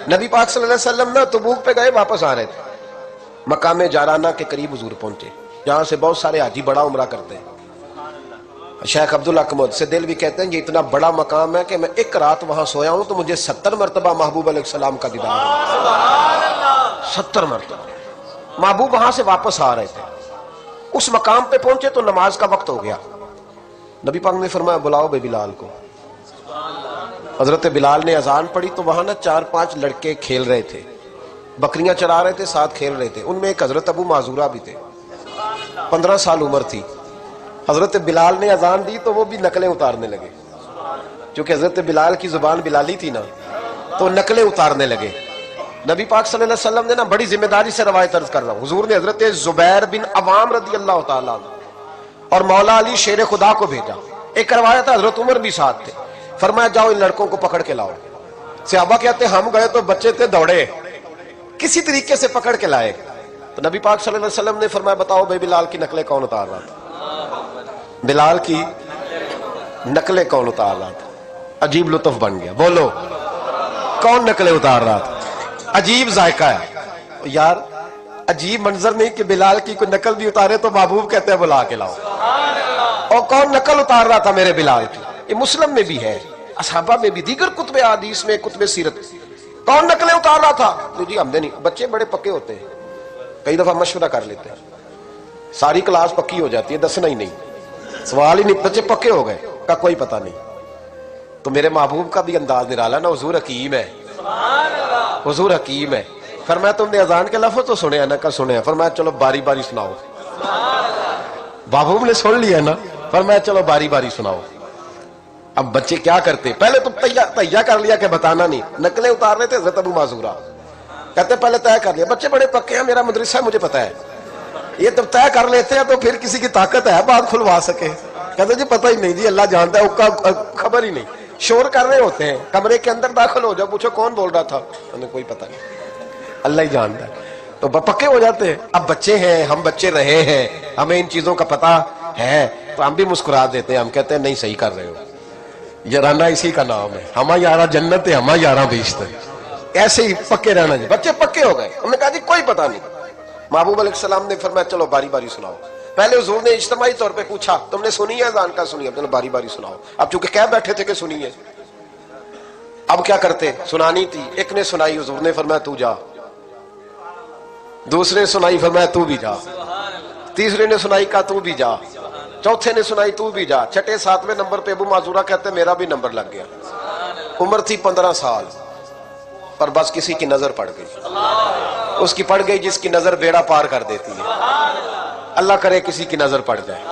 نبی پاک صلی اللہ علیہ وسلم نا تبوک پہ گئے، واپس آ رہے تھے، مقام جارانہ کے قریب حضور پہنچے، جہاں سے بہت سارے حاجی بڑا عمرہ کرتے ہیں۔ شیخ عبدالحق سے دل بھی کہتے ہیں یہ اتنا بڑا مقام ہے کہ میں ایک رات وہاں سویا ہوں تو مجھے 70 مرتبہ محبوب علیہ السلام کا دیدار ہوا، 70 مرتبہ۔ محبوب وہاں سے واپس آ رہے تھے، اس مقام پہ پہنچے تو نماز کا وقت ہو گیا۔ نبی پاک نے فرمایا بلاؤ بے بلال کو۔ حضرت بلال نے اذان پڑھی تو وہاں نا 4-5 لڑکے کھیل رہے تھے، بکریاں چرا رہے تھے، ساتھ کھیل رہے تھے۔ ان میں ایک حضرت ابو معذورہ بھی تھے، 15 سال عمر تھی۔ حضرت بلال نے اذان دی تو وہ بھی نقلیں اتارنے لگے، چونکہ حضرت بلال کی زبان بلالی تھی نا، تو نقلیں اتارنے لگے۔ نبی پاک صلی اللہ علیہ وسلم نے نا بڑی ذمہ داری سے روایت عرض کر رہا ہوں، حضور نے حضرت زبیر بن عوام رضی اللہ تعالیٰ اور مولا علی شیر خدا کو بھیجا۔ ایک روایت ہے حضرت عمر بھی ساتھ تھے، فرمایا جاؤ ان لڑکوں کو پکڑ کے لاؤ۔ صحابہ کہتے ہم گئے تو بچے تھے، دوڑے، کسی طریقے سے پکڑ کے لائے۔ تو نبی پاک صلی اللہ علیہ وسلم نے فرمایا بتاؤ بھائی بلال کی نقلیں کون اتار رہا تھا؟ بلال کی نقلیں کون اتار رہا تھا؟ عجیب لطف بن گیا، بولو کون نقلیں اتار رہا تھا؟ عجیب ذائقہ ہے یار، عجیب منظر نہیں کہ بلال کی کوئی نقل بھی اتارے تو محبوب کہتے ہیں بلا کے لاؤ۔ اور کون نقل اتار رہا تھا میرے بلال کی؟ یہ مسلم میں بھی ہے، اصحابہ میں بھی، دیگر کتب حدیث میں، کتب سیرت۔ کون نقلیں اتار رہا تھا؟ جی ہم نے نہیں، بچے بڑے پکے ہوتے ہیں، کئی دفعہ مشورہ کر لیتے ہیں، ساری کلاس پکی ہو جاتی ہے، دسنا ہی نہیں، سوال ہی نہیں، بچے پکے ہو گئے کا کوئی پتہ نہیں۔ تو میرے محبوب کا بھی انداز نرالا نا، حضور حکیم ہے، حضور حکیم ہے۔ فرمایا تم نے اذان کے لفظ تو سنے ہیں نا؟ کا سنے ہیں۔ فرمایا چلو باری باری سناؤ۔ محبوب نے سن لیا نا، فرمایا چلو باری باری سناؤ۔ اب بچے کیا کرتے؟ پہلے تو تیار کر لیا کہ بتانا نہیں، نقلیں اتار رہے تھے حضرت ابو معذورہ، کہتے پہلے طے کر لیا، بچے بڑے پکے ہیں، میرا مدرسہ ہے مجھے پتا ہے، یہ جب طے کر لیتے ہیں تو پھر کسی کی طاقت ہے بات کھلوا سکے؟ کہتے جی پتہ ہی نہیں جی، اللہ جانتا ہے، اس کا خبر ہی نہیں، شور کر رہے ہوتے ہیں، کمرے کے اندر داخل ہو جاؤ، پوچھو کون بول رہا تھا، انہیں کوئی پتہ نہیں، اللہ ہی جانتا ہے، تو پکے ہو جاتے ہیں۔ اب بچے ہیں، ہم بچے رہے ہیں، ہمیں ان چیزوں کا پتہ ہے، تو ہم بھی مسکرا دیتے ہیں، ہم کہتے ہیں نہیں صحیح کر رہے ہو، یارانہ اسی کا نام ہے، ہما یارہ جنت ہے، ہما یارہ بیشت ہے، ایسے ہی پکے رہنا جی۔ بچے پکے ہو گئے، انہوں نے کہا جی کوئی پتہ نہیں۔ محبوب علیہ السلام نے فرمایا چلو باری باری سناؤ۔ پہلے حضور نے اجتماعی طور پہ پوچھا تم نے سنی ہے اذان کا؟ سنی ہے، چلو باری باری سناؤ۔ اب چونکہ کہہ بیٹھے تھے کہ سنی ہے، اب کیا کرتے؟ سنانی تھی۔ ایک نے سنائی، حضور نے فرمایا تو جا، دوسرے نے سنائی، فرمایا تو بھی جا، تیسرے نے سنائی، کہا تو بھی جا، چوتھے نے سنائی، تو بھی جا، چھٹے 7ویں نمبر پہ ابو معذورہ کہتے میرا بھی نمبر لگ گیا۔ عمر تھی 15 سال، پر بس کسی کی نظر پڑ گئی، اس کی پڑ گئی جس کی نظر بیڑا پار کر دیتی ہے۔ اللہ کرے کسی کی نظر پڑ جائے،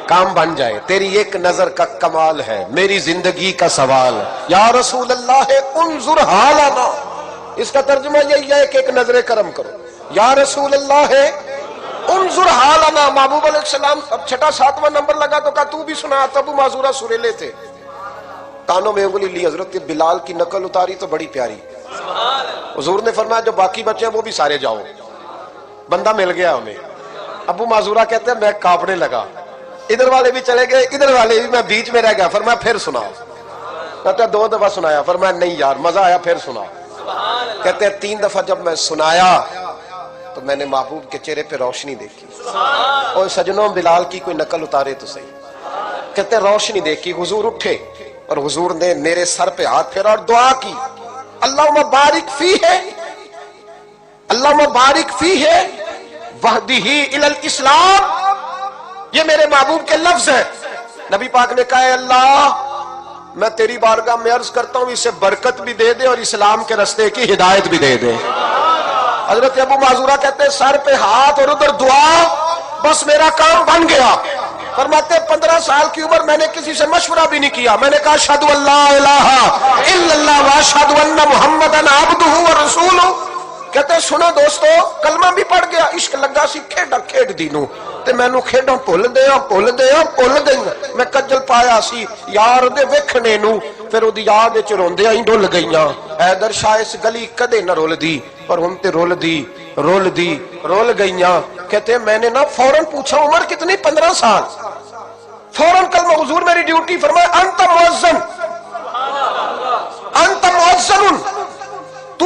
کام بن جائے۔ تیری ایک نظر کا کمال ہے، میری زندگی کا سوال، یا رسول اللہ انظر حالنا، اس کا ترجمہ یہی ہے کہ ایک نظر کرم کرو، یا رسول اللہ انظر حالنا۔ محبوب علیہ السلام اب چھٹا 7واں نمبر لگا تو کہا تو بھی سنا۔ تب ابو معذورہ سریلے تھے، کانوں میں انگلی لی، حضرت بلال کی نقل اتاری تو بڑی پیاری۔ حضور نے فرمایا جو باقی بچے ہیں وہ بھی سارے جاؤ، بندہ مل گیا ہمیں۔ ابو معذورہ کہتے ہیں میں کانپنے لگا، ادھر والے بھی چلے گئے، ادھر والے بھی، میں بیچ میں رہ گیا۔ فرمایا پھر سناؤ۔ کہتے ہیں 2 دفعہ سنایا۔ فرمایا نہیں یار مزہ آیا، پھر سناؤ۔ کہتے ہیں 3 دفعہ جب میں سنایا تو میں نے محبوب کے چہرے پہ روشنی دیکھی۔ اور سجنوں بلال کی کوئی نقل اتارے تو صحیح۔ کہتے ہیں روشنی دیکھی، حضور اٹھے اور حضور نے میرے سر پہ ہاتھ پھیرا اور دعا کی، اللہم بارک فیہ، اللہم بارک فیہ وہدہ الی الاسلام۔ یہ میرے محبوب کے لفظ ہیں۔ نبی پاک نے کہا اے اللہ میں تیری بارگاہ میں عرض کرتا ہوں اسے برکت بھی دے دے اور اسلام کے راستے کی ہدایت بھی دے دے۔ حضرت ابو معذورہ کہتے ہیں سر پہ ہاتھ اور ادھر دعا، بس میرا کام بن گیا۔ فرماتے 15 سال کی عمر میں نے کسی سے مشورہ بھی نہیں کیا، میں نے کہا اشہدو ان لا الہ الا اللہ واشہدو ان محمدن عبدہ ورسولہ۔ کہتے سنو دوستو کلمہ بھی پڑھ گیا، عشق لگا سی کھیڈا کھیڈ دینوں تے مینوں کھیڈاں بھول دیاں میں کجل پایا سی یار دے ویکھنے نوں، پھر اودی یاد وچ روندیاں ہی ڈل گئیاں۔ حیدر شاہ اس گلی کدے نہ رول دی، پر ہن تے رول گئیاں۔ کہتے میں نے نا فوراً پوچھا عمر کتنی؟ 15 سال۔ فوراً کلمہ حضور میری ڈیوٹی، فرمایا انت مؤذن، انت مؤذن، تو